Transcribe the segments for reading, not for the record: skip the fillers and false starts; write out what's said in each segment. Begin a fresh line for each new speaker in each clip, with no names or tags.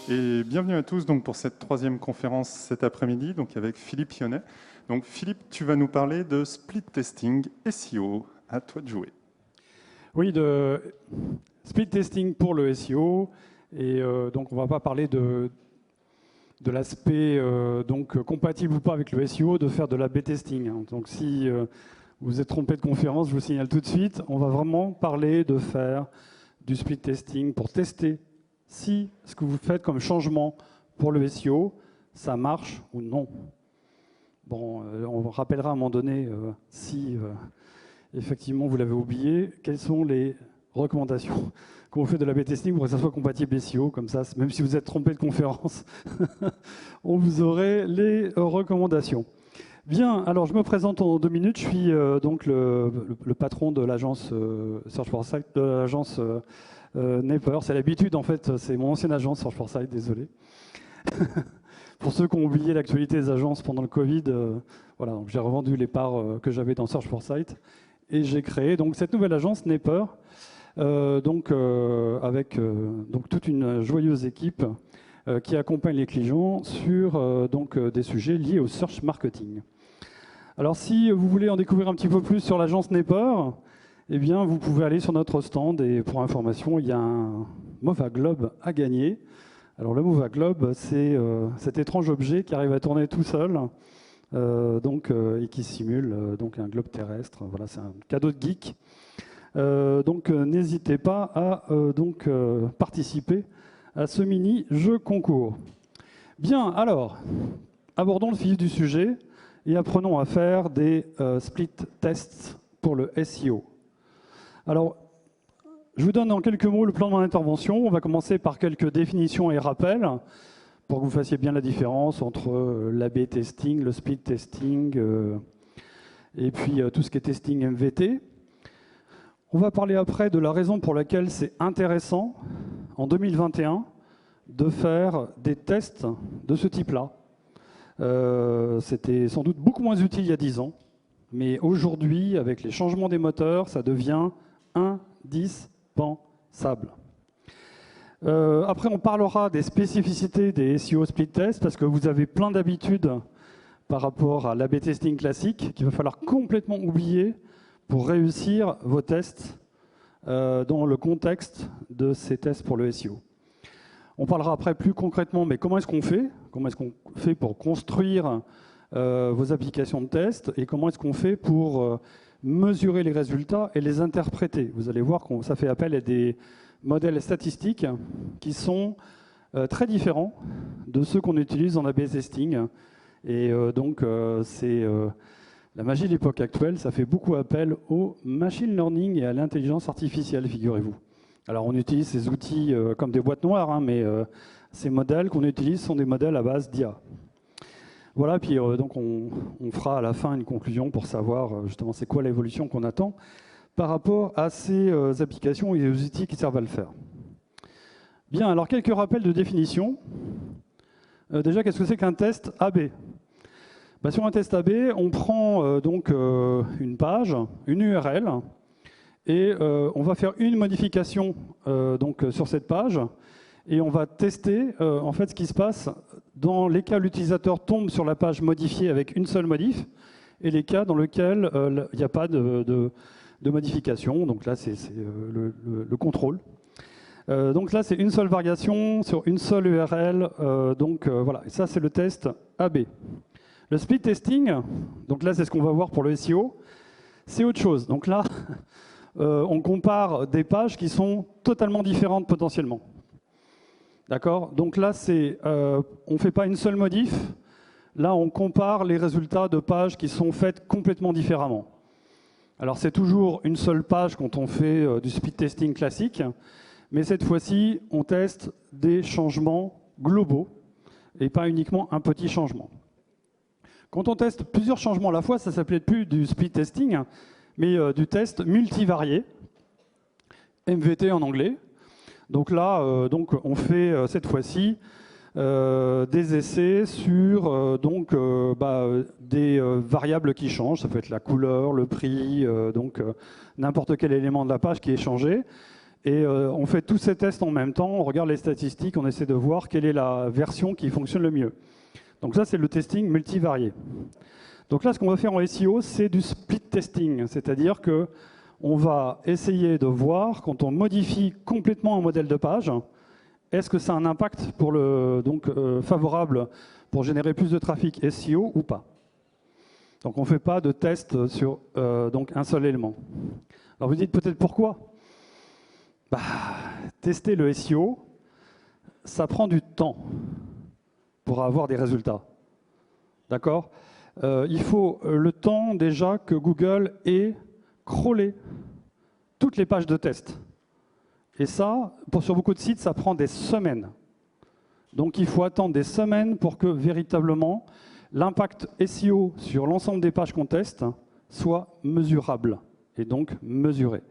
Et bienvenue à tous donc, pour cette troisième conférence cet après-midi, donc avec Philippe Yonnet. Donc Philippe, tu vas nous parler de split testing SEO. À toi de jouer.
Oui, de split testing pour le SEO. Et donc on ne va pas parler de l'aspect compatible ou pas avec le SEO, de faire de l'A/B testing. Donc si vous êtes trompé de conférence, je vous signale tout de suite, on va vraiment parler de faire du split testing pour tester si ce que vous faites comme changement pour le SEO, ça marche ou non. Bon, on rappellera à un moment donné si effectivement vous l'avez oublié, quelles sont les recommandations quand on fait de l'A/B testing pour que ça soit compatible SEO, comme ça, même si vous êtes trompé de conférence, on vous aurait les recommandations. Bien, alors je me présente en 2 minutes, je suis donc le patron de l'agence Search4Site, de l'agence Naper. C'est l'habitude en fait, c'est mon ancienne agence Search4Site, désolé. Pour ceux qui ont oublié l'actualité des agences pendant le Covid, voilà, j'ai revendu les parts que j'avais dans Search4Site et j'ai créé donc cette nouvelle agence Naper, avec toute une joyeuse équipe qui accompagne les clients sur des sujets liés au search marketing. Alors si vous voulez en découvrir un petit peu plus sur l'agence Naper, eh bien vous pouvez aller sur notre stand et pour information, il y a un Mova Globe à gagner. Alors le Mova Globe, c'est cet étrange objet qui arrive à tourner tout seul et qui simule un globe terrestre. Voilà, c'est un cadeau de geek. N'hésitez pas à participer à ce mini-jeu concours. Bien, alors, abordons le vif du sujet et apprenons à faire des split tests pour le SEO. Alors, je vous donne en quelques mots le plan de mon intervention. On va commencer par quelques définitions et rappels pour que vous fassiez bien la différence entre l'A/B testing, le split testing et puis tout ce qui est testing MVT. On va parler après de la raison pour laquelle c'est intéressant en 2021 de faire des tests de ce type-là. C'était sans doute beaucoup moins utile il y a 10 ans, mais aujourd'hui, avec les changements des moteurs, ça devient indispensable. Après, on parlera des spécificités des SEO split tests, parce que vous avez plein d'habitudes par rapport à l'A/B testing classique qu'il va falloir complètement oublier pour réussir vos tests dans le contexte de ces tests pour le SEO. On parlera après plus concrètement, mais comment est-ce qu'on fait? Comment est-ce qu'on fait pour construire vos applications de test et comment est-ce qu'on fait pour mesurer les résultats et les interpréter? Vous allez voir que ça fait appel à des modèles statistiques qui sont très différents de ceux qu'on utilise en A/B testing. Et c'est la magie de l'époque actuelle, ça fait beaucoup appel au machine learning et à l'intelligence artificielle, figurez-vous. Alors on utilise ces outils comme des boîtes noires, mais ces modèles qu'on utilise sont des modèles à base d'IA. Voilà, puis on fera à la fin une conclusion pour savoir justement c'est quoi l'évolution qu'on attend par rapport à ces applications et aux outils qui servent à le faire. Bien, alors quelques rappels de définition. Déjà, qu'est-ce que c'est qu'un test A/B? Sur un test A/B, on prend une page, une URL, et on va faire une modification sur cette page, et on va tester en fait ce qui se passe dans les cas où l'utilisateur tombe sur la page modifiée avec une seule modif, et les cas dans lesquels il n'y a pas de modification. Donc là, c'est le contrôle. Donc là, c'est une seule variation sur une seule URL. Voilà, et ça, c'est le test A/B. Le split testing, donc là, c'est ce qu'on va voir pour le SEO, c'est autre chose. Donc là, on compare des pages qui sont totalement différentes potentiellement. D'accord? Donc là, on ne fait pas une seule modif. Là, on compare les résultats de pages qui sont faites complètement différemment. Alors, c'est toujours une seule page quand on fait du split testing classique, mais cette fois-ci, on teste des changements globaux et pas uniquement un petit changement. Quand on teste plusieurs changements à la fois, ça ne s'appelait plus du split testing, mais du test multivarié, MVT en anglais. Donc là, on fait cette fois-ci des essais sur des variables qui changent. Ça peut être la couleur, le prix, n'importe quel élément de la page qui est changé. Et on fait tous ces tests en même temps, on regarde les statistiques, on essaie de voir quelle est la version qui fonctionne le mieux. Donc ça, c'est le testing multivarié. Donc là, ce qu'on va faire en SEO, c'est du split testing, c'est-à-dire qu'on va essayer de voir, quand on modifie complètement un modèle de page, est-ce que ça a un impact favorable pour générer plus de trafic SEO ou pas. Donc on ne fait pas de test sur un seul élément. Alors vous dites peut-être pourquoi ? Tester le SEO, ça prend du temps pour avoir des résultats. D'accord ? Il faut le temps déjà que Google ait crawlé toutes les pages de test. Et ça, sur beaucoup de sites, ça prend des semaines. Donc il faut attendre des semaines pour que véritablement l'impact SEO sur l'ensemble des pages qu'on teste soit mesurable et donc mesuré.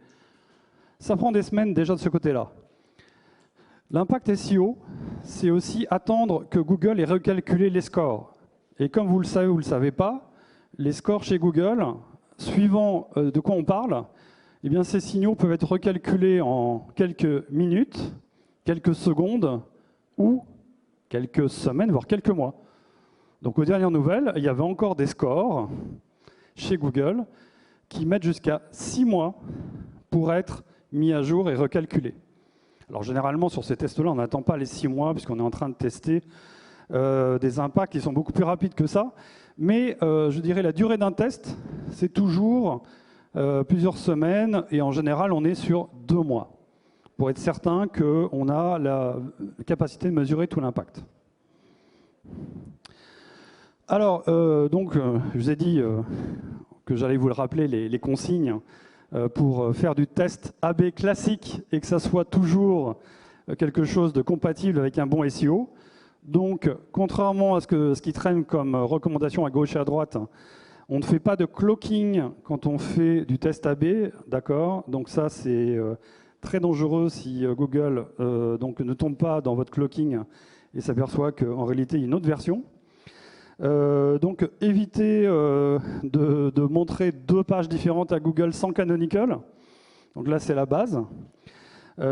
Ça prend des semaines déjà de ce côté-là. L'impact SEO, c'est aussi attendre que Google ait recalculé les scores. Et comme vous le savez ou vous ne le savez pas, les scores chez Google, suivant de quoi on parle, eh bien, ces signaux peuvent être recalculés en quelques minutes, quelques secondes ou quelques semaines, voire quelques mois. Donc aux dernières nouvelles, il y avait encore des scores chez Google qui mettent jusqu'à 6 mois pour être mis à jour et recalculés. Alors généralement, sur ces tests-là, on n'attend pas les 6 mois puisqu'on est en train de tester des impacts qui sont beaucoup plus rapides que ça. Mais je dirais la durée d'un test, c'est toujours plusieurs semaines et en général, on est sur 2 mois pour être certain qu'on a la capacité de mesurer tout l'impact. Alors, je vous ai dit que j'allais vous le rappeler, les consignes pour faire du test AB classique et que ça soit toujours quelque chose de compatible avec un bon SEO. Donc, contrairement à ce qui traîne comme recommandation à gauche et à droite, on ne fait pas de cloaking quand on fait du test AB, d'accord? Donc ça, c'est très dangereux si Google ne tombe pas dans votre cloaking et s'aperçoit qu'en réalité, il y a une autre version. Donc, évitez de montrer 2 pages différentes à Google sans canonical. Donc là, c'est la base.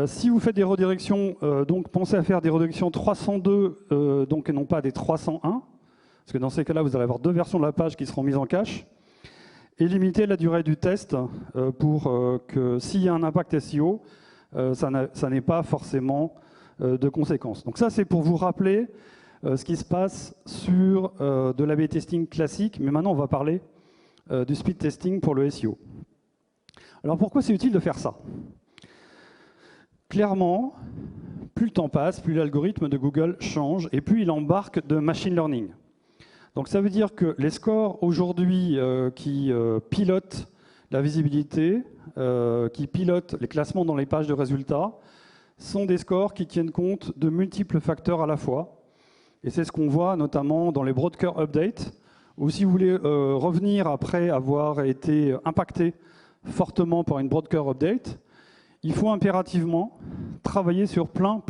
Si vous faites des redirections, pensez à faire des redirections 302, et non pas des 301, parce que dans ces cas-là, vous allez avoir 2 versions de la page qui seront mises en cache. Et limitez la durée du test pour que s'il y a un impact SEO, ça n'ait pas forcément de conséquences. Donc ça, c'est pour vous rappeler ce qui se passe sur de l'A/B testing classique, mais maintenant, on va parler du speed testing pour le SEO. Alors pourquoi c'est utile de faire ça ? Clairement, plus le temps passe, plus l'algorithme de Google change et plus il embarque de machine learning. Donc ça veut dire que les scores aujourd'hui qui pilotent la visibilité, qui pilotent les classements dans les pages de résultats, sont des scores qui tiennent compte de multiples facteurs à la fois. Et c'est ce qu'on voit notamment dans les broker updates, où si vous voulez revenir après avoir été impacté fortement par une broker update, il faut impérativement travailler sur plein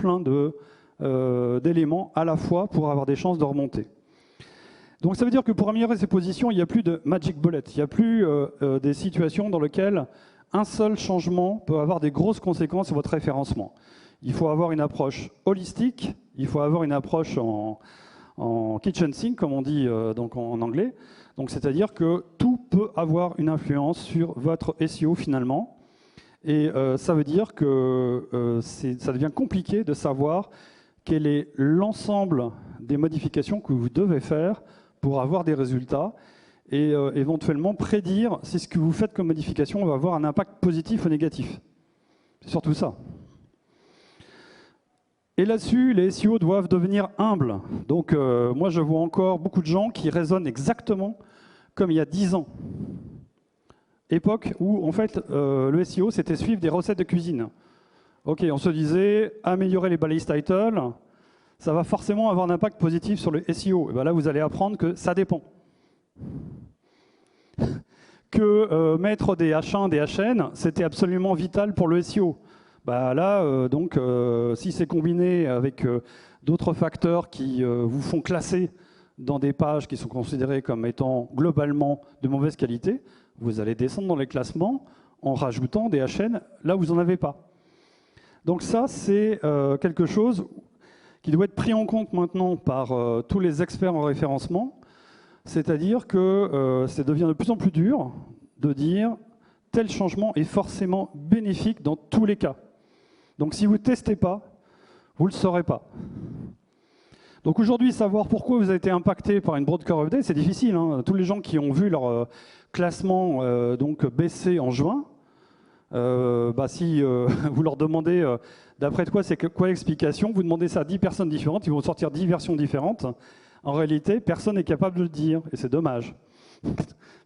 d'éléments à la fois pour avoir des chances de remonter. Donc ça veut dire que pour améliorer ces positions, il n'y a plus de magic bullet, il n'y a plus des situations dans lesquelles un seul changement peut avoir des grosses conséquences sur votre référencement. Il faut avoir une approche holistique, il faut avoir une approche en kitchen sink, comme on dit en anglais. Donc c'est-à-dire que tout peut avoir une influence sur votre SEO finalement. Et ça veut dire que ça devient compliqué de savoir quel est l'ensemble des modifications que vous devez faire pour avoir des résultats et éventuellement prédire si ce que vous faites comme modification va avoir un impact positif ou négatif. C'est surtout ça. Et là-dessus, les SEO doivent devenir humbles. Donc moi, je vois encore beaucoup de gens qui raisonnent exactement comme il y a 10 ans. Époque où, en fait, le SEO, c'était suivre des recettes de cuisine. Ok, on se disait, améliorer les balise titles, ça va forcément avoir un impact positif sur le SEO. Et bien là, vous allez apprendre que ça dépend. Que mettre des H1, des HN, c'était absolument vital pour le SEO. Bah là, si c'est combiné avec d'autres facteurs qui vous font classer dans des pages qui sont considérées comme étant globalement de mauvaise qualité, vous allez descendre dans les classements en rajoutant des HN là où vous n'en avez pas. Donc ça, c'est quelque chose qui doit être pris en compte maintenant par tous les experts en référencement, c'est-à-dire que ça devient de plus en plus dur de dire tel changement est forcément bénéfique dans tous les cas. Donc si vous ne testez pas, vous ne le saurez pas. Donc aujourd'hui, savoir pourquoi vous avez été impacté par une broadcast update, c'est difficile, hein. Tous les gens qui ont vu leur classement donc baisser en juin, si vous leur demandez d'après toi c'est quoi l'explication, vous demandez ça à 10 personnes différentes, ils vont sortir 10 versions différentes. En réalité, personne n'est capable de le dire, et c'est dommage.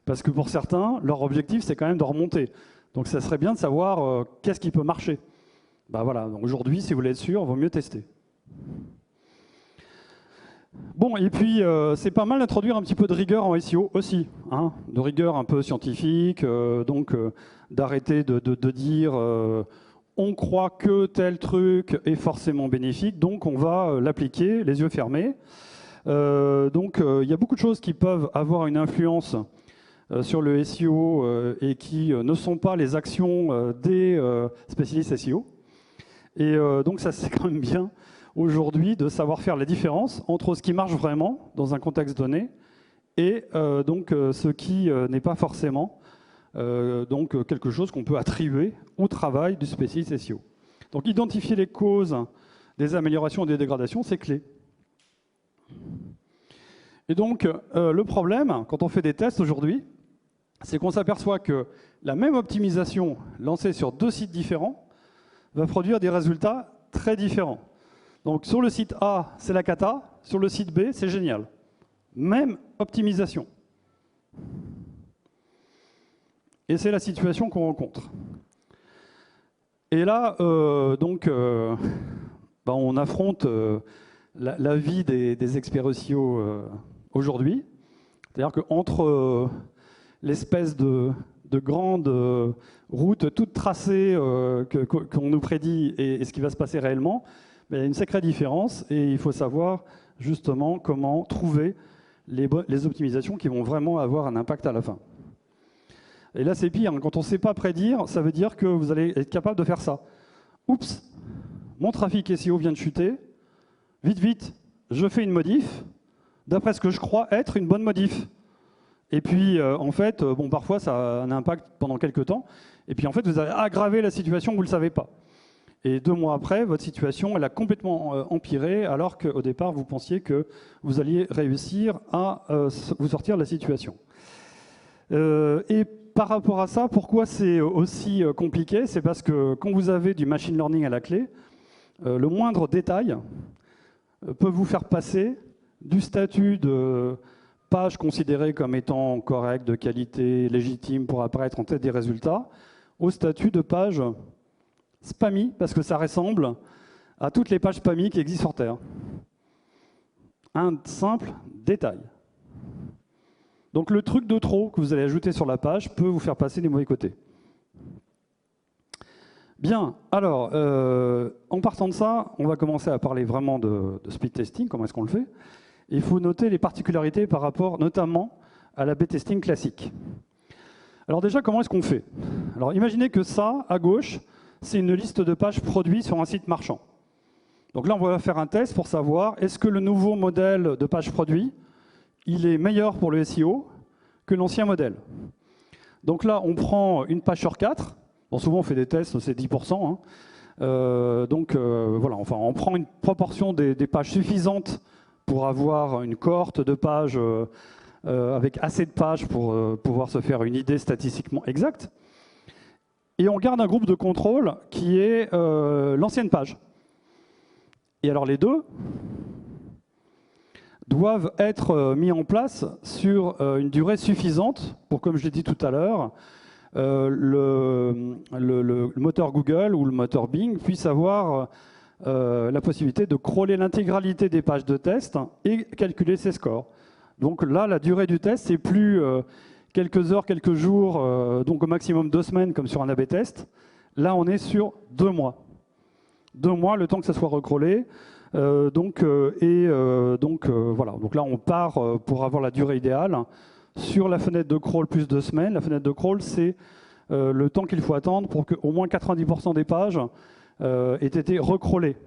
Parce que pour certains, leur objectif, c'est quand même de remonter. Donc ça serait bien de savoir qu'est-ce qui peut marcher. Voilà. Donc aujourd'hui, si vous voulez être sûr, il vaut mieux tester. Bon, et puis c'est pas mal d'introduire un petit peu de rigueur en SEO aussi, hein, de rigueur un peu scientifique, d'arrêter de dire on croit que tel truc est forcément bénéfique, donc on va l'appliquer les yeux fermés. Il y a beaucoup de choses qui peuvent avoir une influence sur le SEO et qui ne sont pas les actions des spécialistes SEO. Et donc ça, c'est quand même bien aujourd'hui de savoir faire la différence entre ce qui marche vraiment dans un contexte donné et ce qui n'est pas forcément quelque chose qu'on peut attribuer au travail du spécialiste SEO. Donc identifier les causes des améliorations et des dégradations, c'est clé. Et donc le problème, quand on fait des tests aujourd'hui, c'est qu'on s'aperçoit que la même optimisation lancée sur 2 sites différents va produire des résultats très différents. Donc sur le site A, c'est la cata, sur le site B, c'est génial. Même optimisation. Et c'est la situation qu'on rencontre. Et là, on affronte la vie des experts SEO aujourd'hui. C'est-à-dire qu'entre l'espèce de grande route toute tracée qu'on nous prédit et ce qui va se passer réellement, il y a une sacrée différence et il faut savoir justement comment trouver les optimisations qui vont vraiment avoir un impact à la fin. Et là, c'est pire. Quand on ne sait pas prédire, ça veut dire que vous allez être capable de faire ça. Oups, mon trafic SEO vient de chuter. Vite, vite, je fais une modif, d'après ce que je crois être une bonne modif. Et puis, parfois, ça a un impact pendant quelques temps. Et puis, en fait, vous avez aggravé la situation, vous ne le savez pas. Et 2 mois après, votre situation, elle a complètement empiré, alors qu'au départ, vous pensiez que vous alliez réussir à vous sortir de la situation. Et par rapport à ça, pourquoi c'est aussi compliqué? C'est parce que quand vous avez du machine learning à la clé, le moindre détail peut vous faire passer du statut de page considérée comme étant correcte, de qualité, légitime pour apparaître en tête des résultats, au statut de page spammy, parce que ça ressemble à toutes les pages spammy qui existent sur Terre. Un simple détail. Donc le truc de trop que vous allez ajouter sur la page peut vous faire passer des mauvais côtés. Bien, alors, en partant de ça, on va commencer à parler vraiment de split testing, comment est-ce qu'on le fait. Il faut noter les particularités par rapport notamment à la B-testing classique. Alors déjà, comment est-ce qu'on fait? Alors imaginez que ça, à gauche, c'est une liste de pages produits sur un site marchand. Donc là, on va faire un test pour savoir est-ce que le nouveau modèle de page produit, il est meilleur pour le SEO que l'ancien modèle. Donc là, on prend une page sur 4. Bon, souvent, on fait des tests, c'est 10%. Hein. On prend une proportion des pages suffisantes pour avoir une cohorte de pages avec assez de pages pour pouvoir se faire une idée statistiquement exacte. Et on garde un groupe de contrôle qui est l'ancienne page. Et alors les deux doivent être mis en place sur une durée suffisante pour, comme je l'ai dit tout à l'heure, le moteur Google ou le moteur Bing puisse avoir la possibilité de crawler l'intégralité des pages de test et calculer ses scores. Donc là, la durée du test, c'est plus quelques heures, quelques jours, donc au maximum 2 semaines comme sur un A/B test. Là, on est sur 2 mois. 2 mois, le temps que ça soit recrawlé. Voilà. Donc là, on part pour avoir la durée idéale sur la fenêtre de crawl plus 2 semaines. La fenêtre de crawl, c'est le temps qu'il faut attendre pour qu'au moins 90% des pages ait été recrawlé.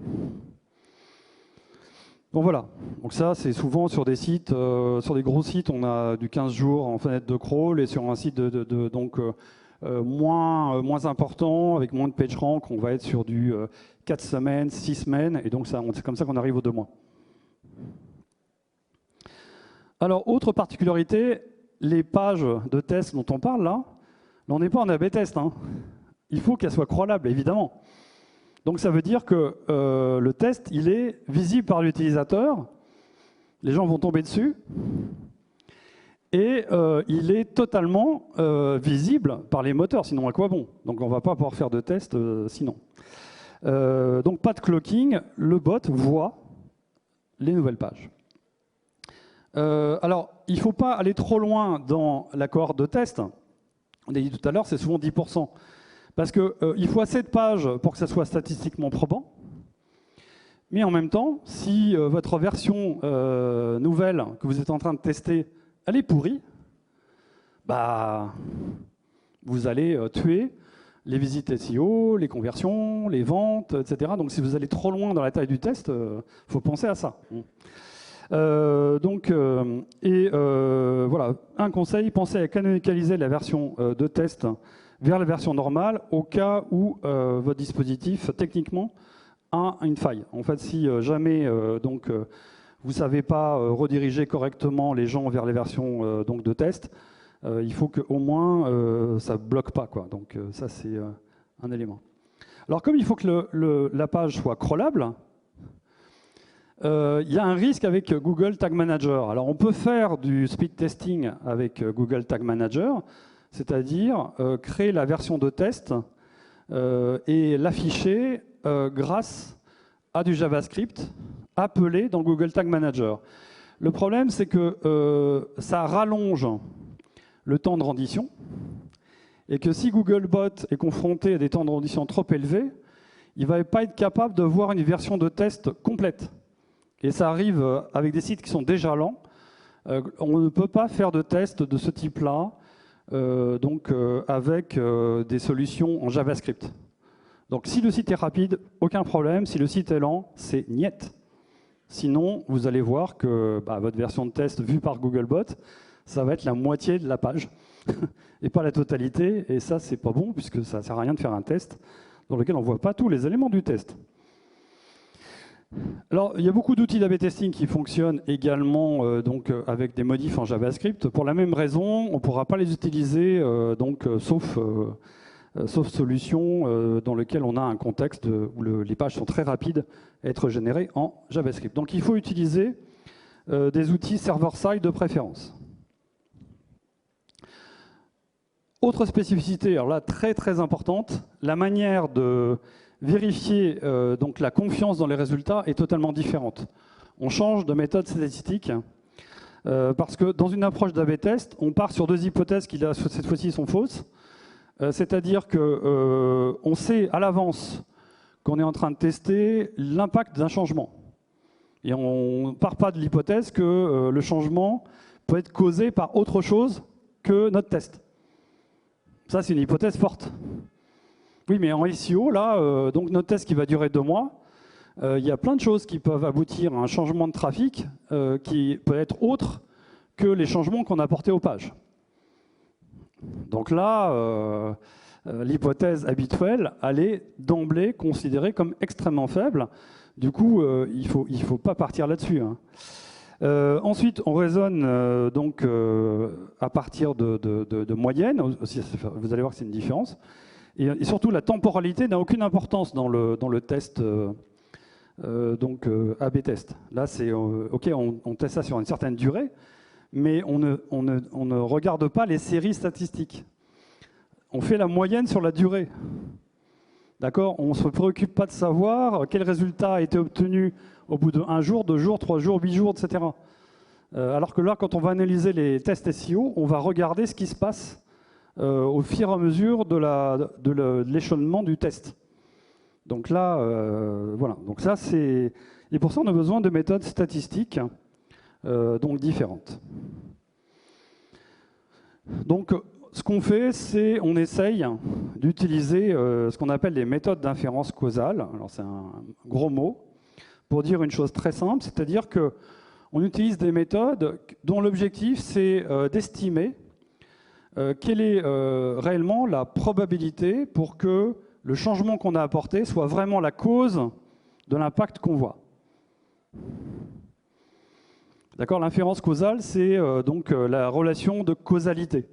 Donc voilà, donc ça c'est souvent sur des sites, sur des gros sites, on a du 15 jours en fenêtre de crawl, et sur un site moins important, avec moins de PageRank, on va être sur du 4 semaines, 6 semaines, et donc c'est comme ça qu'on arrive aux 2 mois. Alors, autre particularité, les pages de test dont on parle là, on n'est pas en A/B test, hein. Il faut qu'elles soient crawlables, évidemment. Donc ça veut dire que le test, il est visible par l'utilisateur, les gens vont tomber dessus, et il est totalement visible par les moteurs, sinon à quoi bon? Donc on ne va pas pouvoir faire de test sinon. Donc pas de cloaking, le bot voit les nouvelles pages. Alors, il ne faut pas aller trop loin dans la cohorte de test. On a dit tout à l'heure, c'est souvent 10%. Parce qu'il faut assez de pages pour que ça soit statistiquement probant. Mais en même temps, si votre version nouvelle que vous êtes en train de tester, elle est pourrie, bah, vous allez tuer les visites SEO, les conversions, les ventes, etc. Donc si vous allez trop loin dans la taille du test, il faut penser à ça. Voilà, un conseil, pensez à canonicaliser la version de test vers la version normale au cas où votre dispositif, techniquement, a une faille. En fait, si jamais vous ne savez pas rediriger correctement les gens vers les versions de test, il faut qu'au moins ça ne bloque pas, quoi. Donc ça, c'est un élément. Alors comme il faut que la page soit crawlable, il y a un risque avec Google Tag Manager. Alors on peut faire du speed testing avec Google Tag Manager, c'est-à-dire créer la version de test et l'afficher grâce à du JavaScript appelé dans Google Tag Manager. Le problème, c'est que ça rallonge le temps de rendition et que si Googlebot est confronté à des temps de rendition trop élevés, il ne va pas être capable de voir une version de test complète. Et ça arrive avec des sites qui sont déjà lents. On ne peut pas faire de test de ce type-là avec des solutions en JavaScript. Donc si le site est rapide, aucun problème. Si le site est lent, c'est niet. Sinon, vous allez voir que votre version de test vue par Googlebot, ça va être la moitié de la page et pas la totalité. Et ça, c'est pas bon puisque ça ne sert à rien de faire un test dans lequel on ne voit pas tous les éléments du test. Alors, il y a beaucoup d'outils d'A/B testing qui fonctionnent également avec des modifs en JavaScript. Pour la même raison, on ne pourra pas les utiliser sauf solution dans lequel on a un contexte où les pages sont très rapides à être générées en JavaScript. Donc il faut utiliser des outils server-side de préférence. Autre spécificité, alors là très très importante, la manière de vérifier la confiance dans les résultats est totalement différente. On change de méthode statistique parce que dans une approche d'A/B test, on part sur 2 hypothèses qui cette fois-ci sont fausses. C'est-à-dire qu'on sait à l'avance qu'on est en train de tester l'impact d'un changement. Et on ne part pas de l'hypothèse que le changement peut être causé par autre chose que notre test. Ça, c'est une hypothèse forte. Oui, mais en SEO, là, donc notre test qui va durer 2 mois, il y a plein de choses qui peuvent aboutir à un changement de trafic qui peut être autre que les changements qu'on a apportés aux pages. Donc là, l'hypothèse habituelle, elle est d'emblée considérée comme extrêmement faible. Du coup, il faut pas partir là-dessus, hein. Ensuite, on raisonne à partir de moyennes. Vous allez voir que c'est une différence. Et surtout, la temporalité n'a aucune importance dans le test A/B test. Là, c'est OK, on teste ça sur une certaine durée, mais on ne regarde pas les séries statistiques. On fait la moyenne sur la durée. D'accord ? On ne se préoccupe pas de savoir quel résultat a été obtenu au bout de 1 jour, 2 jours, 3 jours, 8 jours, etc. Alors que là, quand on va analyser les tests SEO, on va regarder ce qui se passe au fur et à mesure de l'échelonnement du test. Donc là, voilà. Donc ça, c'est... Et pour ça, on a besoin de méthodes statistiques différentes. Donc, Ce qu'on fait, c'est on essaye d'utiliser ce qu'on appelle les méthodes d'inférence causale. Alors c'est un gros mot pour dire une chose très simple, c'est-à-dire qu'on utilise des méthodes dont l'objectif c'est d'estimer quelle est réellement la probabilité pour que le changement qu'on a apporté soit vraiment la cause de l'impact qu'on voit. D'accord, l'inférence causale, c'est donc la relation de causalité.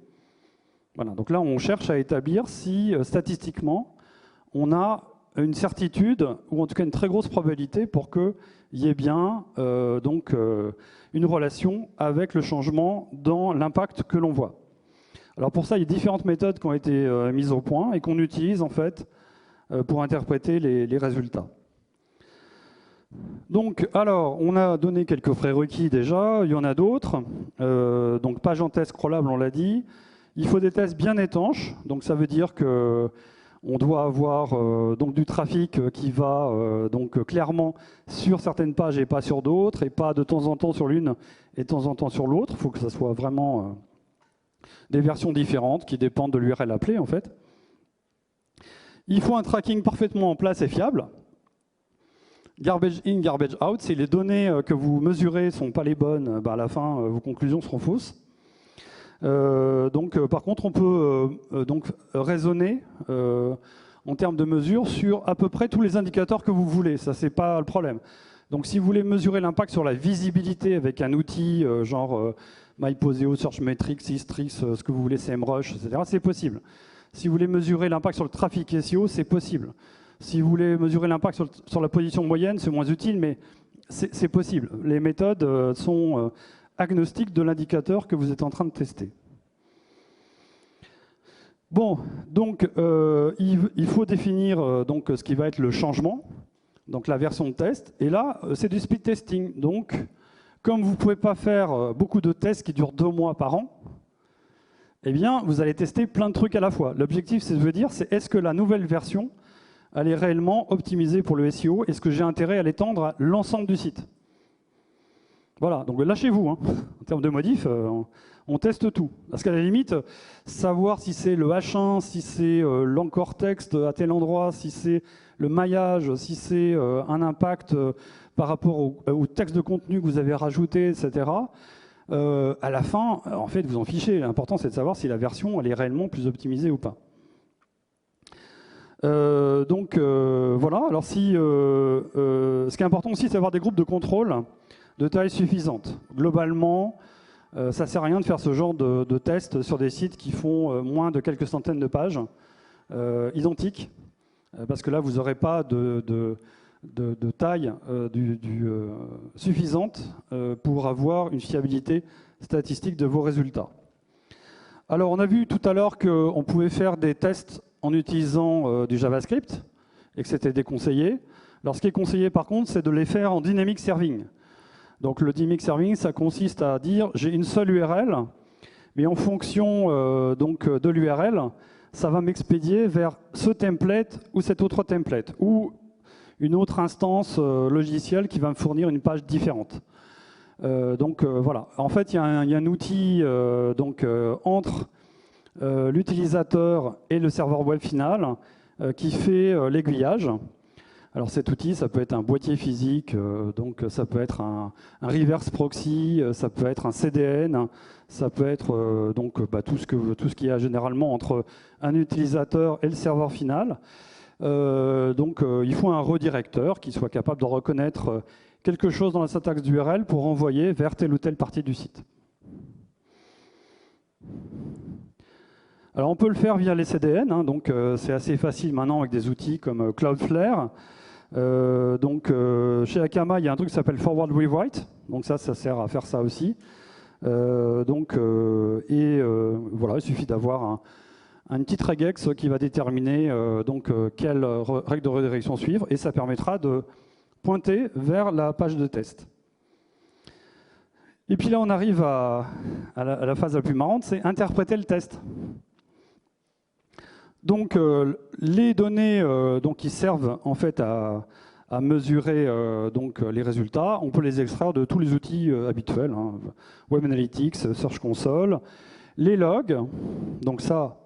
Voilà, donc là, on cherche à établir si, statistiquement, on a une certitude, ou en tout cas une très grosse probabilité pour qu'il y ait bien une relation avec le changement dans l'impact que l'on voit. Alors pour ça, il y a différentes méthodes qui ont été mises au point et qu'on utilise en fait pour interpréter les résultats. Donc, alors, on a donné quelques prérequis déjà, il y en a d'autres. Donc, page en test scrollable, on l'a dit. Il faut des tests bien étanches, donc ça veut dire qu'on doit avoir donc du trafic qui va donc clairement sur certaines pages et pas sur d'autres, et pas de temps en temps sur l'une et de temps en temps sur l'autre. Il faut que ça soit vraiment des versions différentes qui dépendent de l'URL appelée en fait. Il faut un tracking parfaitement en place et fiable. Garbage in, garbage out, si les données que vous mesurez ne sont pas les bonnes, à la fin, vos conclusions seront fausses. Par contre, on peut raisonner en termes de mesure sur à peu près tous les indicateurs que vous voulez. Ça, c'est pas le problème. Donc, si vous voulez mesurer l'impact sur la visibilité avec un outil genre MyPoseo, Searchmetrics, Sistrix, ce que vous voulez, SEMrush, etc., c'est possible. Si vous voulez mesurer l'impact sur le trafic SEO, c'est possible. Si vous voulez mesurer l'impact sur la position moyenne, c'est moins utile, mais c'est possible. Les méthodes sont agnostiques de l'indicateur que vous êtes en train de tester. Bon, donc il faut définir donc, ce qui va être le changement, donc la version de test. Et là, c'est du speed testing. Donc, comme vous ne pouvez pas faire beaucoup de tests qui durent 2 mois par an, eh bien, vous allez tester plein de trucs à la fois. L'objectif, c'est de dire, c'est est-ce que la nouvelle version elle est réellement optimisée pour le SEO? Est-ce que j'ai intérêt à l'étendre à l'ensemble du site? Voilà, donc lâchez-vous. Hein. En termes de modifs, on teste tout. Parce qu'à la limite, savoir si c'est le H1, si c'est l'encore texte à tel endroit, si c'est le maillage, si c'est un impact par rapport au texte de contenu que vous avez rajouté, etc. À la fin, en fait, vous en fichez. L'important, c'est de savoir si la version elle est réellement plus optimisée ou pas. Voilà, alors si, ce qui est important aussi, c'est d'avoir des groupes de contrôle de taille suffisante. Globalement, ça ne sert à rien de faire ce genre de tests sur des sites qui font moins de quelques centaines de pages identiques, parce que là, vous n'aurez pas de taille suffisante pour avoir une fiabilité statistique de vos résultats. Alors, on a vu tout à l'heure qu'on pouvait faire des tests en utilisant du JavaScript et que c'était déconseillé. Alors, ce qui est conseillé, par contre, c'est de les faire en dynamic serving. Donc, le dynamic serving, ça consiste à dire j'ai une seule URL, mais en fonction de l'URL, ça va m'expédier vers ce template ou cet autre template, ou une autre instance logicielle qui va me fournir une page différente. Voilà. En fait, il y a un outil entre l'utilisateur et le serveur web final qui fait l'aiguillage. Alors cet outil, ça peut être un boîtier physique, donc ça peut être un reverse proxy, ça peut être un CDN, ça peut être tout ce qu'il y a généralement entre un utilisateur et le serveur final. Il faut un redirecteur qui soit capable de reconnaître quelque chose dans la syntaxe d'URL pour renvoyer vers telle ou telle partie du site. Alors on peut le faire via les CDN, hein, donc c'est assez facile maintenant avec des outils comme Cloudflare. Chez Akamai, il y a un truc qui s'appelle Forward Rewrite, donc ça sert à faire ça aussi. Voilà, il suffit d'avoir une petite regex qui va déterminer quelle règle de redirection suivre, et ça permettra de pointer vers la page de test. Et puis là, on arrive à la phase la plus marrante, c'est interpréter le test. Donc, les données qui servent en fait à mesurer les résultats, on peut les extraire de tous les outils habituels, hein, Web Analytics, Search Console, les logs, donc ça,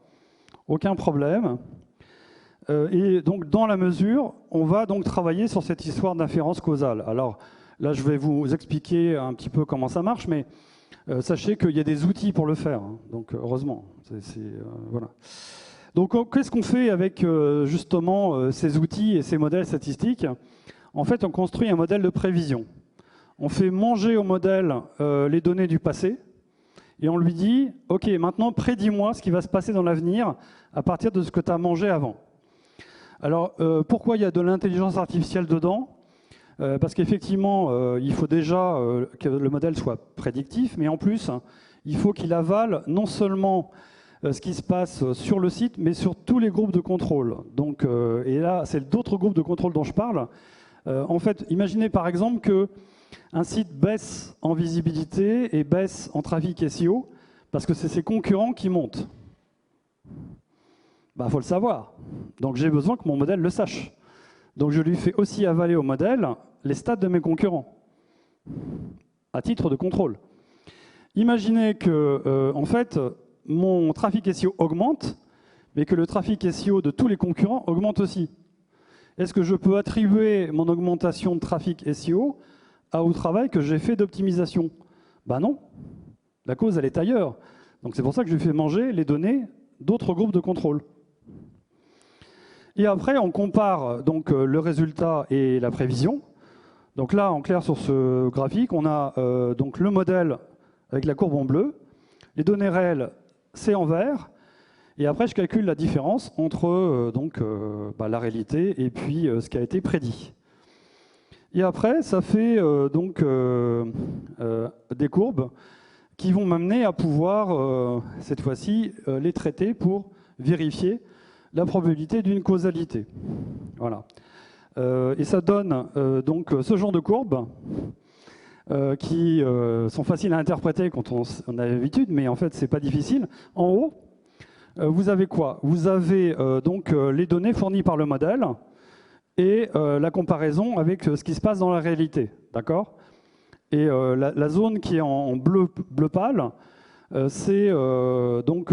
aucun problème. Et donc, dans la mesure, on va donc travailler sur cette histoire d'inférence causale. Alors, là, je vais vous expliquer un petit peu comment ça marche, mais sachez qu'il y a des outils pour le faire, hein, donc heureusement. Voilà. Donc, qu'est-ce qu'on fait avec justement ces outils et ces modèles statistiques? En fait, on construit un modèle de prévision. On fait manger au modèle les données du passé, et on lui dit, OK, maintenant, prédis-moi ce qui va se passer dans l'avenir à partir de ce que tu as mangé avant. Alors, pourquoi il y a de l'intelligence artificielle dedans? Parce qu'effectivement, il faut déjà que le modèle soit prédictif, mais en plus, il faut qu'il avale non seulement ce qui se passe sur le site, mais sur tous les groupes de contrôle. Donc, et là, c'est d'autres groupes de contrôle dont je parle. En fait, imaginez par exemple qu'un site baisse en visibilité et baisse en trafic SEO, parce que c'est ses concurrents qui montent. Bah, faut le savoir. Donc j'ai besoin que mon modèle le sache. Donc je lui fais aussi avaler au modèle les stats de mes concurrents, à titre de contrôle. Imaginez que, en fait, mon trafic SEO augmente, mais que le trafic SEO de tous les concurrents augmente aussi. Est-ce que je peux attribuer mon augmentation de trafic SEO au travail que j'ai fait d'optimisation? Ben non. La cause, elle est ailleurs. Donc c'est pour ça que je lui fais manger les données d'autres groupes de contrôle. Et après, on compare donc le résultat et la prévision. Donc là, en clair, sur ce graphique, on a donc le modèle avec la courbe en bleu. Les données réelles, c'est en vert. Et après, je calcule la différence entre la réalité et puis ce qui a été prédit. Et après, ça fait des courbes qui vont m'amener à pouvoir, cette fois-ci, les traiter pour vérifier la probabilité d'une causalité. Voilà. Et ça donne donc ce genre de courbes qui sont faciles à interpréter quand on a l'habitude, mais en fait, c'est pas difficile. En haut, vous avez quoi? Vous avez donc les données fournies par le modèle et la comparaison avec ce qui se passe dans la réalité. D'accord? Et la zone qui est en bleu pâle, c'est donc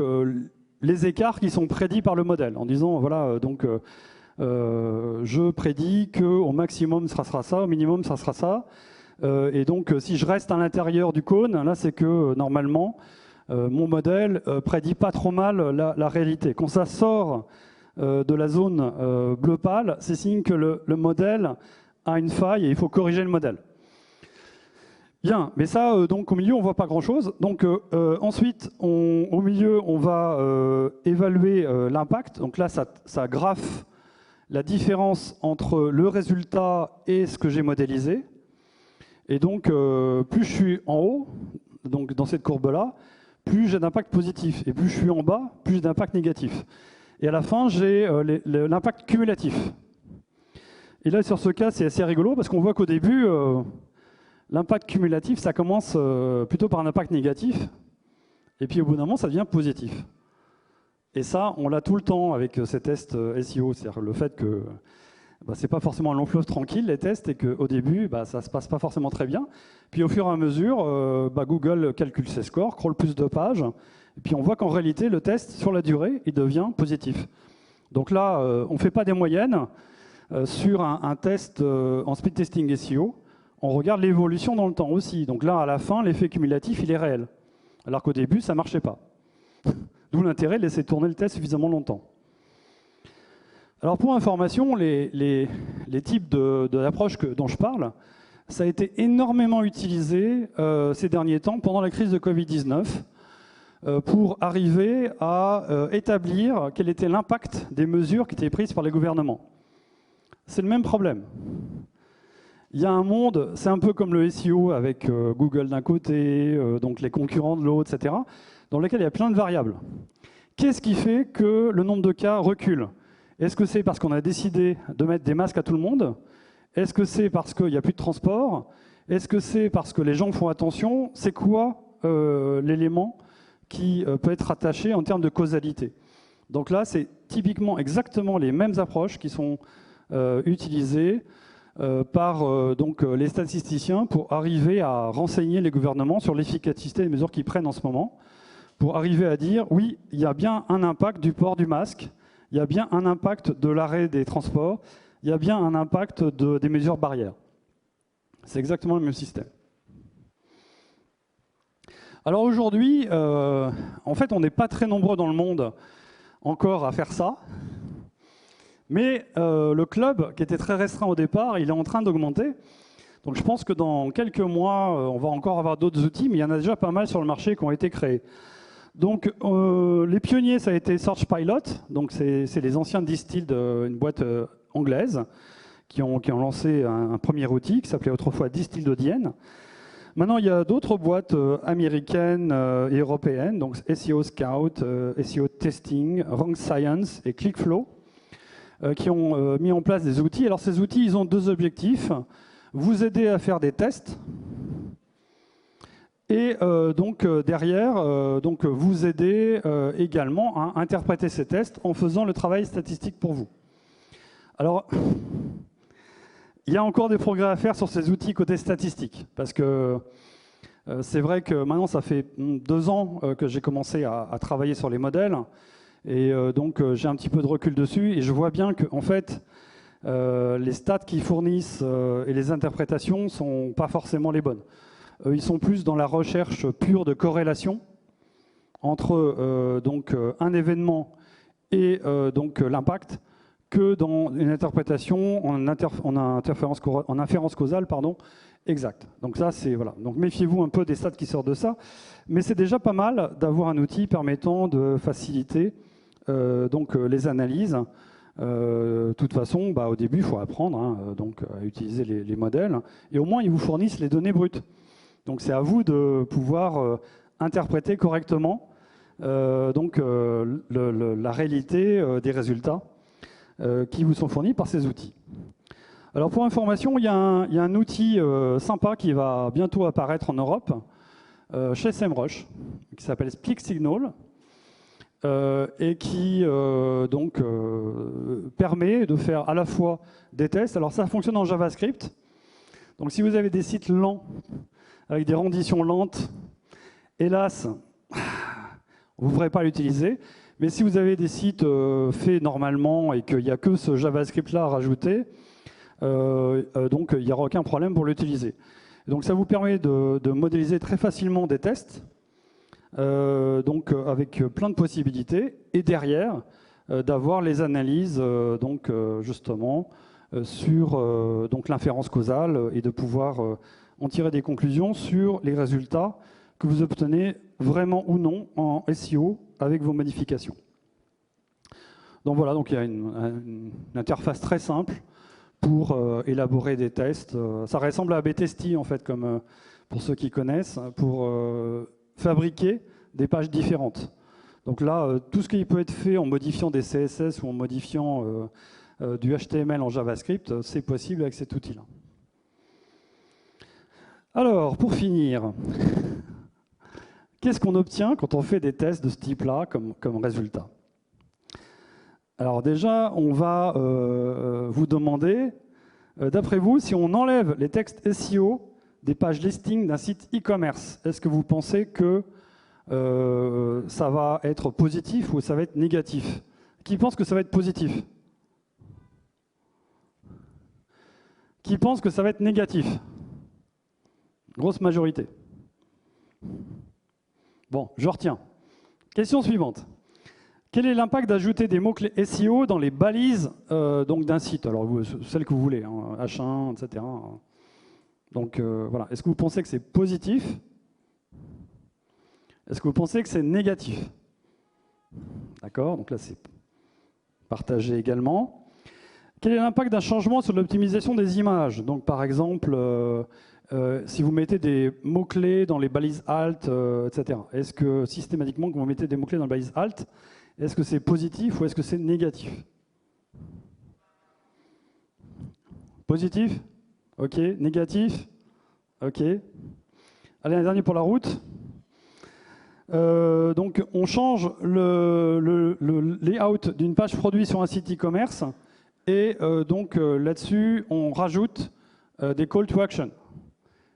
les écarts qui sont prédits par le modèle, en disant, voilà, je prédis qu'au maximum, ça sera ça, au minimum, ça sera ça. Et donc, si je reste à l'intérieur du cône, là, c'est que, normalement, mon modèle prédit pas trop mal la réalité. Quand ça sort de la zone bleu pâle, c'est signe que le modèle a une faille et il faut corriger le modèle. Bien, mais ça, donc au milieu, on ne voit pas grand-chose. Donc ensuite, au milieu, on va évaluer l'impact. Donc là, ça graphe la différence entre le résultat et ce que j'ai modélisé. Et donc, plus je suis en haut, donc dans cette courbe-là, plus j'ai d'impact positif. Et plus je suis en bas, plus j'ai d'impact négatif. Et à la fin, j'ai l'impact cumulatif. Et là, sur ce cas, c'est assez rigolo parce qu'on voit qu'au début, l'impact cumulatif, ça commence plutôt par un impact négatif. Et puis au bout d'un moment, ça devient positif. Et ça, on l'a tout le temps avec ces tests SEO. C'est-à-dire le fait que ce n'est pas forcément un long fleuve tranquille, les tests, et qu'au début, ça ne se passe pas forcément très bien. Puis au fur et à mesure, Google calcule ses scores, crawl plus de pages, et puis on voit qu'en réalité, le test, sur la durée, il devient positif. Donc là, on ne fait pas des moyennes sur un test en speed testing SEO. On regarde l'évolution dans le temps aussi. Donc là, à la fin, l'effet cumulatif, il est réel. Alors qu'au début, ça ne marchait pas. D'où l'intérêt de laisser tourner le test suffisamment longtemps. Alors pour information, les types d'approches dont je parle, ça a été énormément utilisé ces derniers temps pendant la crise de Covid-19 pour arriver à établir quel était l'impact des mesures qui étaient prises par les gouvernements. C'est le même problème. Il y a un monde, c'est un peu comme le SEO avec Google d'un côté, donc les concurrents de l'autre, etc., dans lequel il y a plein de variables. Qu'est-ce qui fait que le nombre de cas recule? Est-ce que c'est parce qu'on a décidé de mettre des masques à tout le monde? Est-ce que c'est parce qu'il n'y a plus de transport? Est-ce que c'est parce que les gens font attention? C'est quoi l'élément qui peut être attaché en termes de causalité? Donc là, c'est typiquement exactement les mêmes approches qui sont utilisées par les statisticiens pour arriver à renseigner les gouvernements sur l'efficacité des mesures qu'ils prennent en ce moment, pour arriver à dire, oui, il y a bien un impact du port du masque, il y a bien un impact de l'arrêt des transports, il y a bien un impact des mesures barrières. C'est exactement le même système. Alors aujourd'hui, en fait, on n'est pas très nombreux dans le monde encore à faire ça, mais le club, qui était très restreint au départ, il est en train d'augmenter. Donc je pense que dans quelques mois, on va encore avoir d'autres outils, mais il y en a déjà pas mal sur le marché qui ont été créés. Donc les pionniers, ça a été Search Pilot, donc c'est les anciens Distilled, une boîte anglaise, qui ont lancé un premier outil qui s'appelait autrefois Distilled ODN. Maintenant, il y a d'autres boîtes américaines et européennes, donc SEO Scout, SEO Testing, Rank Science et ClickFlow, qui ont mis en place des outils. Alors ces outils, ils ont deux objectifs. Vous aider à faire des tests et derrière, vous aider également à interpréter ces tests en faisant le travail statistique pour vous. Alors, il y a encore des progrès à faire sur ces outils côté statistique, parce que c'est vrai que maintenant, ça fait 2 ans que j'ai commencé à travailler sur les modèles, et donc j'ai un petit peu de recul dessus, et je vois bien que, en fait, les stats qu'ils fournissent et les interprétations ne sont pas forcément les bonnes. Ils sont plus dans la recherche pure de corrélation entre un événement et l'impact, que dans une interprétation en inférence causale exacte. Donc ça, c'est voilà. Donc méfiez-vous un peu des stats qui sortent de ça, mais c'est déjà pas mal d'avoir un outil permettant de faciliter les analyses. De toute façon, au début, il faut apprendre à utiliser les modèles, et au moins ils vous fournissent les données brutes. Donc c'est à vous de pouvoir interpréter correctement la réalité des résultats qui vous sont fournis par ces outils. Alors pour information, il y a un outil sympa qui va bientôt apparaître en Europe chez SEMrush, qui s'appelle SpeakSignal, et qui permet de faire à la fois des tests. Alors ça fonctionne en JavaScript. Donc si vous avez des sites lents, avec des renditions lentes, hélas, vous ne pourrez pas l'utiliser. Mais si vous avez des sites faits normalement et qu'il n'y a que ce JavaScript-là à rajouter, il n'y aura aucun problème pour l'utiliser. Donc ça vous permet de modéliser très facilement des tests, avec plein de possibilités, et derrière, d'avoir les analyses justement sur l'inférence causale, et de pouvoir en tirer des conclusions sur les résultats que vous obtenez vraiment ou non en SEO avec vos modifications. Donc voilà, donc il y a une interface très simple pour élaborer des tests. Ça ressemble à B-Testy, en fait, comme pour ceux qui connaissent, pour fabriquer des pages différentes. Donc là, tout ce qui peut être fait en modifiant des CSS ou en modifiant du HTML en JavaScript, c'est possible avec cet outil-là. Alors, pour finir, qu'est-ce qu'on obtient quand on fait des tests de ce type-là comme résultat? Alors déjà, on va vous demander, d'après vous, si on enlève les textes SEO des pages listing d'un site e-commerce, est-ce que vous pensez que ça va être positif ou ça va être négatif? Qui pense que ça va être positif? Qui pense que ça va être négatif? Grosse majorité. Bon, je retiens. Question suivante. Quel est l'impact d'ajouter des mots-clés SEO dans les balises d'un site? Alors, celles que vous voulez, hein, H1, etc. Donc, voilà. Est-ce que vous pensez que c'est positif? Est-ce que vous pensez que c'est négatif? D'accord, donc là, c'est partagé également. Quel est l'impact d'un changement sur l'optimisation des images? Donc, par exemple, si vous mettez des mots-clés dans les balises alt, etc., est-ce que systématiquement, quand vous mettez des mots-clés dans les balises alt, est-ce que c'est positif ou est-ce que c'est négatif? Positif? OK. Négatif? OK. Allez, un dernier pour la route. Donc, on change le layout d'une page produit sur un site e-commerce, et là-dessus, on rajoute des call to action.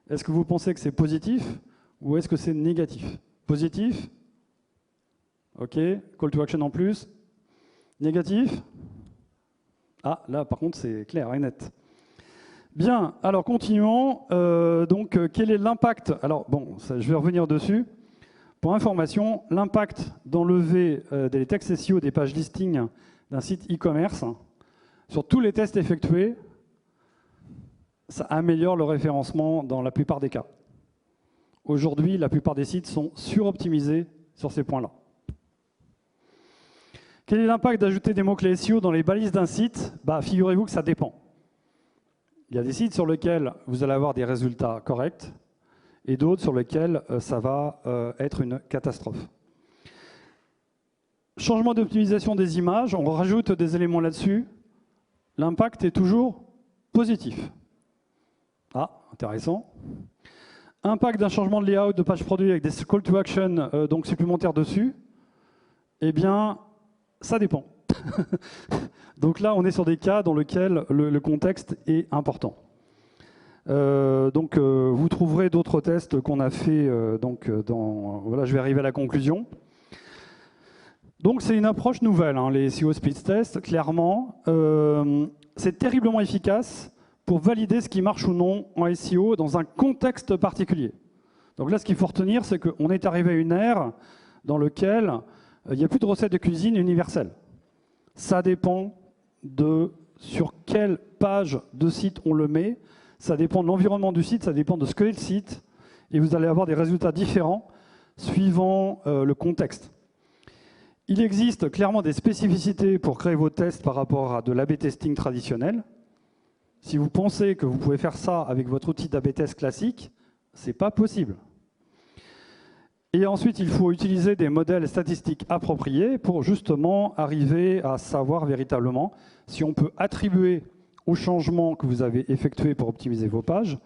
Est-ce que vous pensez que c'est positif ou est-ce que c'est négatif? Positif? OK. Call to action en plus. Négatif. Ah, là, par contre, c'est clair et net. Bien, alors continuons. Quel est l'impact? Alors, bon, ça, je vais revenir dessus. Pour information, l'impact d'enlever des textes SEO des pages listing d'un site e-commerce sur tous les tests effectués, ça améliore le référencement dans la plupart des cas. Aujourd'hui, la plupart des sites sont suroptimisés sur ces points-là. Quel est l'impact d'ajouter des mots-clés SEO dans les balises d'un site? Figurez-vous que ça dépend. Il y a des sites sur lesquels vous allez avoir des résultats corrects et d'autres sur lesquels ça va être une catastrophe. Changement d'optimisation des images, on rajoute des éléments là-dessus. L'impact est toujours positif. Ah, intéressant. Impact d'un changement de layout de page produit avec des call to action donc supplémentaires dessus. Eh bien, ça dépend. Donc là, on est sur des cas dans lesquels le contexte est important. Vous trouverez d'autres tests qu'on a fait. Voilà, je vais arriver à la conclusion. Donc c'est une approche nouvelle, hein, les SEO Speed Tests, clairement. C'est terriblement efficace pour valider ce qui marche ou non en SEO dans un contexte particulier. Donc là, ce qu'il faut retenir, c'est qu'on est arrivé à une ère dans laquelle il n'y a plus de recette de cuisine universelle. Ça dépend de sur quelle page de site on le met, ça dépend de l'environnement du site, ça dépend de ce qu'est le site, et vous allez avoir des résultats différents suivant le contexte. Il existe clairement des spécificités pour créer vos tests par rapport à de l'A/B testing traditionnel. Si vous pensez que vous pouvez faire ça avec votre outil d'A/B test classique, ce n'est pas possible. Et ensuite, il faut utiliser des modèles statistiques appropriés pour justement arriver à savoir véritablement si on peut attribuer aux changements que vous avez effectués pour optimiser vos pages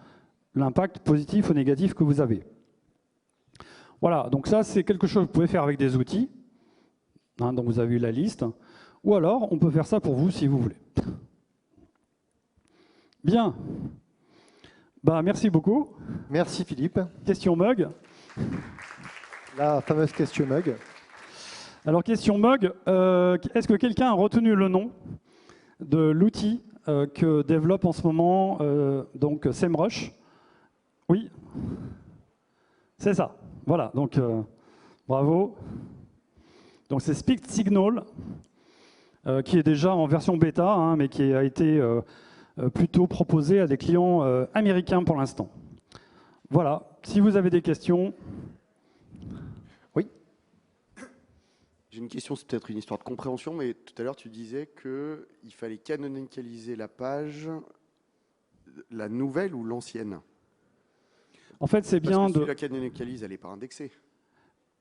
l'impact positif ou négatif que vous avez. Voilà, donc ça, c'est quelque chose que vous pouvez faire avec des outils, hein, dont vous avez eu la liste, ou alors on peut faire ça pour vous si vous voulez. Bien. Merci beaucoup.
Merci Philippe.
Question mug.
La fameuse question mug.
Alors, question mug, est-ce que quelqu'un a retenu le nom de l'outil que développe en ce moment SEMrush? Oui, c'est ça. Voilà, donc bravo. Donc c'est Speed Signal, qui est déjà en version bêta, hein, mais qui a été plutôt proposé à des clients américains pour l'instant. Voilà, si vous avez des questions.
Oui.
J'ai une question, c'est peut-être une histoire de compréhension, mais tout à l'heure tu disais qu'il fallait canonicaliser la page, la nouvelle ou l'ancienne?
En fait, c'est bien
Parce que
de...
si la canonicalise, elle n'est pas indexée.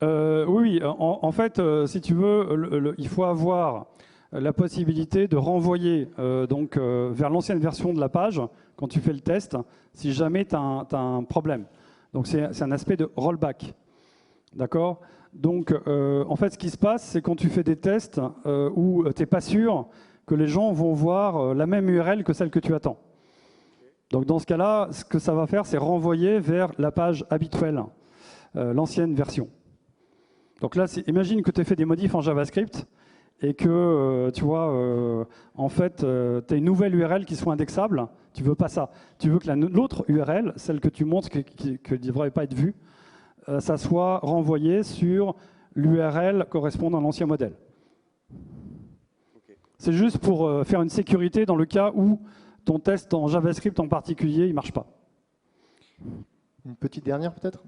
Oui, en fait, si tu veux, il faut avoir la possibilité de renvoyer vers l'ancienne version de la page quand tu fais le test, si jamais tu as un problème. Donc c'est un aspect de rollback. D'accord? Donc en fait, ce qui se passe, c'est quand tu fais des tests où tu n'es pas sûr que les gens vont voir la même URL que celle que tu attends. Donc dans ce cas-là, ce que ça va faire, c'est renvoyer vers la page habituelle, l'ancienne version. Donc là, imagine que tu as fait des modifs en JavaScript et que, tu vois, en fait, tu as une nouvelle URL qui soit indexable. Tu veux pas ça. Tu veux que l'autre URL, celle que tu montres qui ne devrait pas être vue, ça soit renvoyé sur l'URL correspondant à l'ancien modèle. Okay. C'est juste pour faire une sécurité dans le cas où ton test en JavaScript en particulier, il ne marche pas.
Une petite dernière peut-être?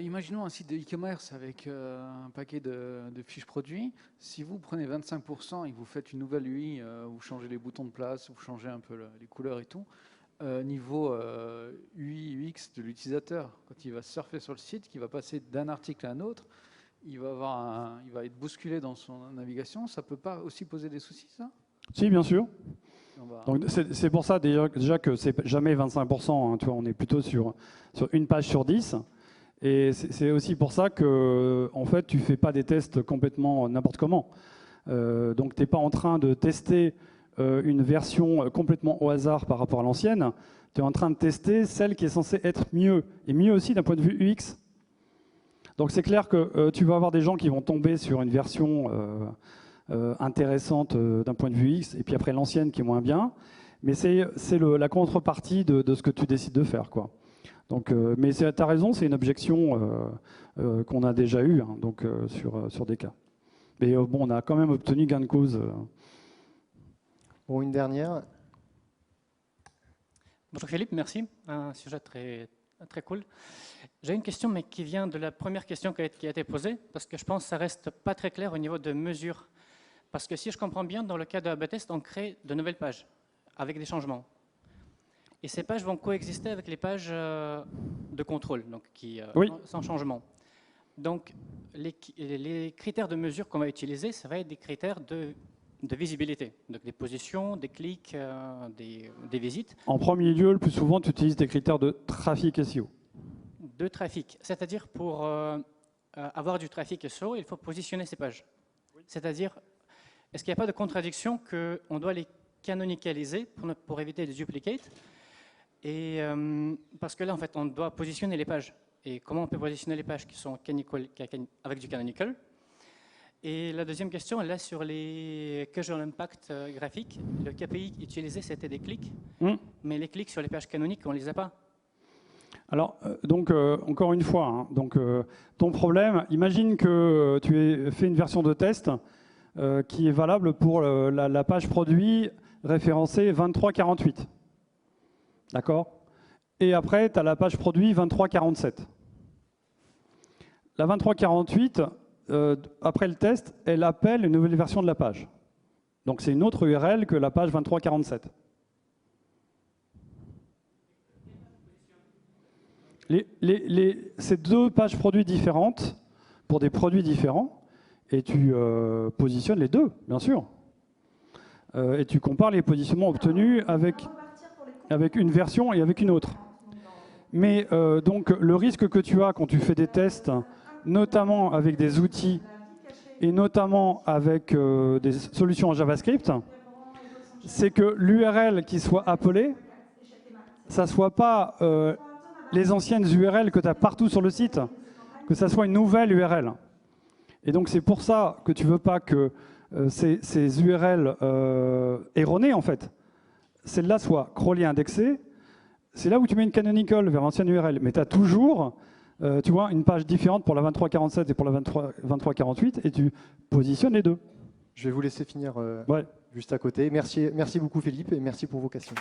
Imaginons un site de e-commerce avec un paquet de fiches produits. Si vous prenez 25% et que vous faites une nouvelle UI, vous changez les boutons de place, vous changez un peu les couleurs et tout, niveau UI, UX de l'utilisateur, quand il va surfer sur le site, qu'il va passer d'un article à un autre, il va être bousculé dans son navigation. Ça ne peut pas aussi poser des soucis, ça?
Si, bien sûr. Donc c'est pour ça déjà que c'est jamais 25%. Hein, tu vois, on est plutôt sur une page sur 10. Et c'est aussi pour ça que en fait, tu ne fais pas des tests complètement n'importe comment. Donc tu n'es pas en train de tester une version complètement au hasard par rapport à l'ancienne. Tu es en train de tester celle qui est censée être mieux, et mieux aussi d'un point de vue UX. Donc c'est clair que tu vas avoir des gens qui vont tomber sur une version intéressante d'un point de vue X, et puis après l'ancienne qui est moins bien. Mais c'est la contrepartie de ce que tu décides de faire, quoi. Donc, mais tu as raison, c'est une objection qu'on a déjà eue sur des cas. Mais bon, on a quand même obtenu gain de cause.
Bon, une dernière.
Bonjour Philippe, merci. Un sujet très, très cool. J'ai une question, mais qui vient de la première question qui a été posée, parce que je pense que ça reste pas très clair au niveau de mesure. Parce que si je comprends bien, dans le cas de AB test, on crée de nouvelles pages avec des changements. Et ces pages vont coexister avec les pages de contrôle, donc
Oui.
sans changement. Donc, les critères de mesure qu'on va utiliser, ça va être des critères de visibilité, donc des positions, des clics, des visites.
En premier lieu, le plus souvent, tu utilises des critères de trafic SEO.
De trafic, c'est-à-dire pour avoir du trafic SEO, il faut positionner ces pages. C'est-à-dire, est-ce qu'il n'y a pas de contradiction qu'on doit les canonicaliser pour éviter des duplicates? Et parce que là, en fait, on doit positionner les pages. Et comment on peut positionner les pages qui sont avec du canonical? Et la deuxième question, là, sur les Causal Impact graphiques, le KPI utilisé, c'était des clics. Mais les clics sur les pages canoniques, on ne les a pas.
Alors, encore une fois, hein, ton problème, imagine que tu aies fait une version de test qui est valable pour la page produit référencée 2348. D'accord? Et après, tu as la page produit 2347. La 2348, après le test, elle appelle une nouvelle version de la page. Donc c'est une autre URL que la page 2347. C'est deux pages produits différentes pour des produits différents, et tu positionnes les deux, bien sûr. Et tu compares les positionnements obtenus avec une version et avec une autre. Mais donc le risque que tu as quand tu fais des tests, notamment avec des outils et notamment avec des solutions en JavaScript, c'est que l'URL qui soit appelée, ça ne soit pas les anciennes URL que tu as partout sur le site, que ça soit une nouvelle URL. Et donc c'est pour ça que tu ne veux pas que ces URL erronées, en fait, celles-là soient crawlées indexées. C'est là où tu mets une canonical vers l'ancienne URL. Mais tu as toujours tu vois, une page différente pour la 2347 et pour la 2348, et tu positionnes les deux.
Je vais vous laisser finir
Ouais.
juste à côté. Merci beaucoup Philippe, et merci pour vos questions.